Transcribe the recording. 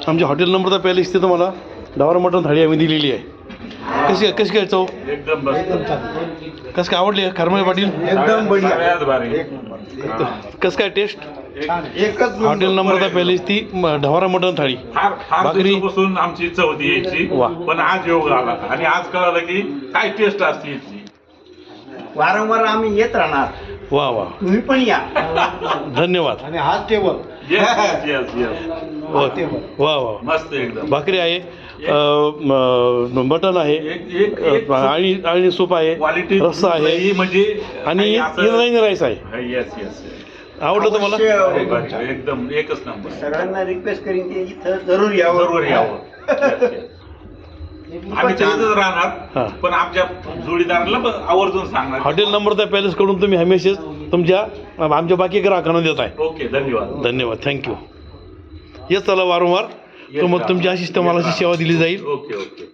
आमच्या हॉटेल नंबरचा पॅलेस ते तुम्हाला डावर मटण थाळी आम्ही दिलेली आहे. कशी कशी काय चव? एकदम कसं काय आवडली खरमळे पाटील? एकदम कसं काय टेस्ट? एकच हॉटेल नंबरचा पॅलेस ती ढवारा मटण थाळी भाकरी पासून आमची इच्छा होती यायची, वा. पण आज योग आला आणि आज कळालं की काय टेस्ट असते इथली. वारंवार आम्ही येत राहणार, वा वा तुम्ही पण या. धन्यवाद. आणि हाच टेबल वा वा मस्त एकदम. भाकरी आहे, मटण आहे, आळणी सूप आहे, क्वालिटी रस्सा आहे म्हणजे आणि इंद्रायणी राईस आहे. येस येस आवडलं तुम्हाला? एकदम एकच नंबर. सगळ्यांना रिक्वेस्ट करीन की इथं जरूर यावं. जरूर यावं. आम्ही तिथेच राहणार, पण आमच्या जोडीदाराला आवर्जून सांगणार. हॉटेल नंबरचा पॅलेस कडून तुम्ही हमेशाच आमच्या बाकी ग्राहकांना देत आहे. ओके, धन्यवाद. धन्यवाद, थँक्यू. येत चला वारंवार, मग तुमची अशी मला अशी सेवा दिली जाईल. Okay okay.